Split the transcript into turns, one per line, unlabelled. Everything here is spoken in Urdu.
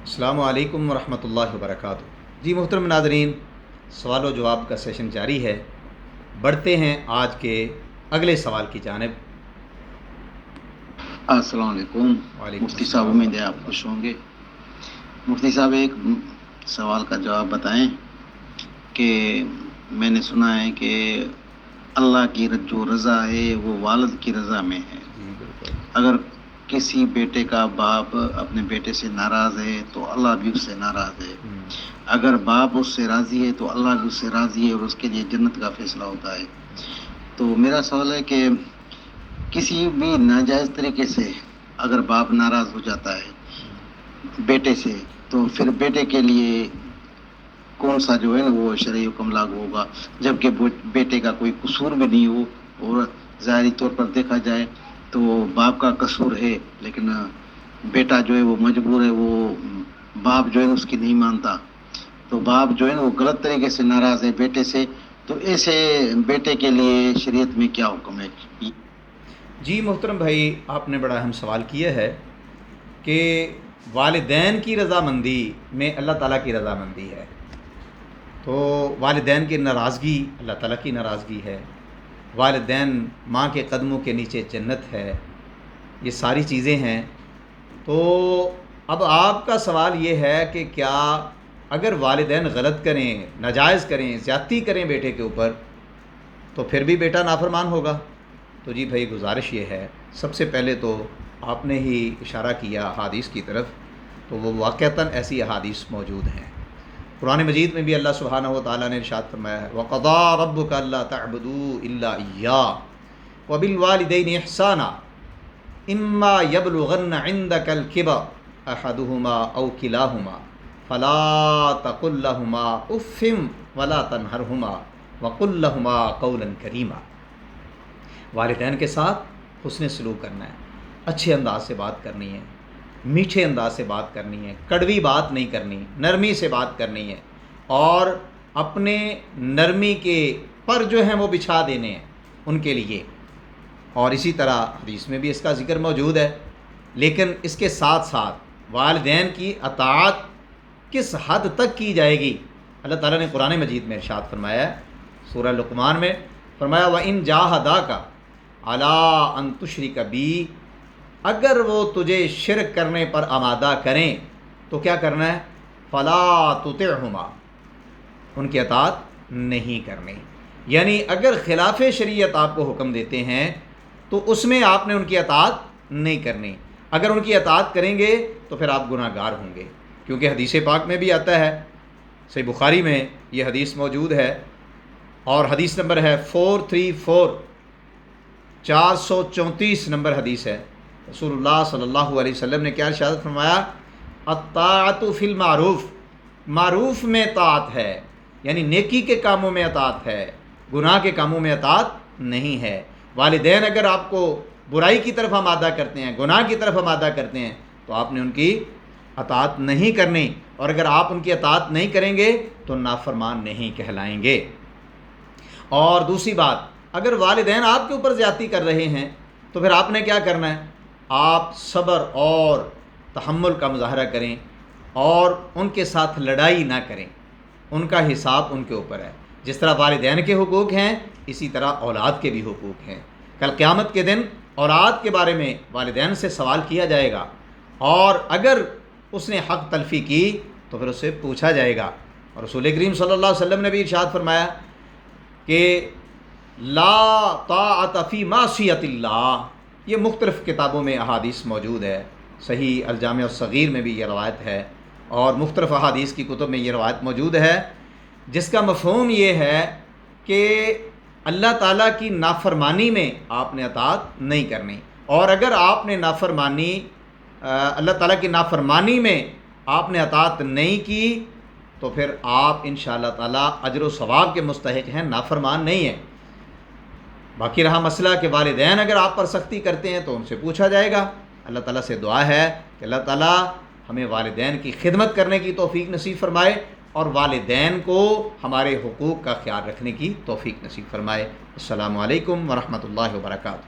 السلام علیکم ورحمۃ اللہ وبرکاتہ۔ جی محترم ناظرین، سوال و جواب کا سیشن جاری ہے۔ بڑھتے ہیں آج کے اگلے سوال کی جانب۔
السلام علیکم
وعلیکم
مفتی
السلام۔
صاحب، امید ہے آپ خوش ہوں گے۔ مفتی صاحب، ایک سوال کا جواب بتائیں کہ میں نے سنا ہے کہ اللہ کی جو رضا ہے وہ والد کی رضا میں ہے۔
جی بالکل۔
اگر کسی بیٹے کا باپ اپنے بیٹے سے ناراض ہے تو اللہ بھی اس سے ناراض ہے، اگر باپ اس سے راضی ہے تو اللہ بھی اس سے راضی ہے اور اس کے لیے جنت کا فیصلہ ہوتا ہے۔ تو میرا سوال ہے کہ کسی بھی ناجائز طریقے سے اگر باپ ناراض ہو جاتا ہے بیٹے سے، تو پھر بیٹے کے لیے کون سا جو ہے نا وہ شرعی حکم لاگو ہوگا، جبکہ بیٹے کا کوئی قصور بھی نہیں ہو، اور ظاہری طور پر دیکھا جائے تو باپ کا قصور ہے، لیکن بیٹا جو ہے وہ مجبور ہے، وہ باپ جو ہے اس کی نہیں مانتا، تو باپ جو ہے نا وہ غلط طریقے سے ناراض ہے بیٹے سے، تو ایسے بیٹے کے لیے شریعت میں کیا حکم ہے؟
جی محترم بھائی، آپ نے بڑا اہم سوال کیا ہے کہ والدین کی رضامندی میں اللہ تعالیٰ کی رضامندی ہے، تو والدین کی ناراضگی اللہ تعالیٰ کی ناراضگی ہے، والدین ماں کے قدموں کے نیچے جنت ہے، یہ ساری چیزیں ہیں۔ تو اب آپ کا سوال یہ ہے کہ کیا اگر والدین غلط کریں، ناجائز کریں، زیادتی کریں بیٹے کے اوپر، تو پھر بھی بیٹا نافرمان ہوگا؟ تو جی بھائی، گزارش یہ ہے، سب سے پہلے تو آپ نے ہی اشارہ کیا احادیث کی طرف، تو وہ واقعتاً ایسی احادیث موجود ہیں۔ قرآن مجید میں بھی اللہ سبحانہ و تعالیٰ نے ارشاد فرمایا ہے وَقَضَىٰ رَبُّكَ أَلَّا تَعْبُدُوا إِلَّا إِيَّاهُ وَبِالْوَالِدَيْنِ إِحْسَانًا إِمَّا يَبْلُغَنَّ عِندَكَ الْكِبَرَ أَحَدُهُمَا أَوْ كِلَاهُمَا فَلَا تَقُل لَّهُمَا أُفٍّ وَلَا تَنْهَرْهُمَا وَقُل لَّهُمَا قَوْلًا كَرِيمًا۔ والدین کے ساتھ حسن سلوک کرنا ہے، اچھے انداز سے بات کرنی ہے، میٹھے انداز سے بات کرنی ہے، کڑوی بات نہیں کرنی، نرمی سے بات کرنی ہے، اور اپنے نرمی کے پر جو ہیں وہ بچھا دینے ہیں ان کے لیے۔ اور اسی طرح حدیث میں بھی اس کا ذکر موجود ہے، لیکن اس کے ساتھ ساتھ والدین کی اطاعت کس حد تک کی جائے گی؟ اللہ تعالیٰ نے قرآن مجید میں ارشاد فرمایا ہے، سورہ لقمان میں فرمایا وَإِن جَاهَدَاكَ عَلَىٰ أَن تُشْرِكَ بِي، اگر وہ تجھے شرک کرنے پر آمادہ کریں تو کیا کرنا ہے؟ فَلَا تُطِعْهُمَا، ان کی اطاعت نہیں کرنی۔ یعنی اگر خلاف شریعت آپ کو حکم دیتے ہیں تو اس میں آپ نے ان کی اطاعت نہیں کرنی، اگر ان کی اطاعت کریں گے تو پھر آپ گناہ گار ہوں گے، کیونکہ حدیث پاک میں بھی آتا ہے، صحیح بخاری میں یہ حدیث موجود ہے، اور حدیث نمبر ہے 434، 434 نمبر حدیث ہے۔ رسول اللہ صلی اللہ علیہ وسلم نے کیا ارشاد فرمایا؟ الطاعت فی المعروف، معروف میں اطاعت ہے، یعنی نیکی کے کاموں میں اطاعت ہے، گناہ کے کاموں میں اطاعت نہیں ہے۔ والدین اگر آپ کو برائی کی طرف آمادہ کرتے ہیں، گناہ کی طرف آمادہ کرتے ہیں، تو آپ نے ان کی اطاعت نہیں کرنی، اور اگر آپ ان کی اطاعت نہیں کریں گے تو نافرمان نہیں کہلائیں گے۔ اور دوسری بات، اگر والدین آپ کے اوپر زیادتی کر رہے ہیں تو پھر آپ نے کیا کرنا ہے؟ آپ صبر اور تحمل کا مظاہرہ کریں، اور ان کے ساتھ لڑائی نہ کریں، ان کا حساب ان کے اوپر ہے۔ جس طرح والدین کے حقوق ہیں، اسی طرح اولاد کے بھی حقوق ہیں۔ کل قیامت کے دن اولاد کے بارے میں والدین سے سوال کیا جائے گا، اور اگر اس نے حق تلفی کی تو پھر اس سے پوچھا جائے گا۔ اور رسول کریم صلی اللہ علیہ وسلم نے بھی ارشاد فرمایا کہ لا طاعت فی معصیت اللہ، یہ مختلف کتابوں میں احادیث موجود ہے، صحیح الجامع الصغیر میں بھی یہ روایت ہے، اور مختلف احادیث کی کتب میں یہ روایت موجود ہے، جس کا مفہوم یہ ہے کہ اللہ تعالیٰ کی نافرمانی میں آپ نے اطاعت نہیں کرنی، اور اگر آپ نے اللہ تعالیٰ کی نافرمانی میں آپ نے اطاعت نہیں کی تو پھر آپ انشاءاللہ تعالیٰ اجر و ثواب کے مستحق ہیں، نافرمان نہیں ہیں۔ باقی رہا مسئلہ کہ والدین اگر آپ پر سختی کرتے ہیں تو ان سے پوچھا جائے گا۔ اللہ تعالیٰ سے دعا ہے کہ اللہ تعالیٰ ہمیں والدین کی خدمت کرنے کی توفیق نصیب فرمائے، اور والدین کو ہمارے حقوق کا خیال رکھنے کی توفیق نصیب فرمائے۔ السلام علیکم ورحمۃ اللہ وبرکاتہ۔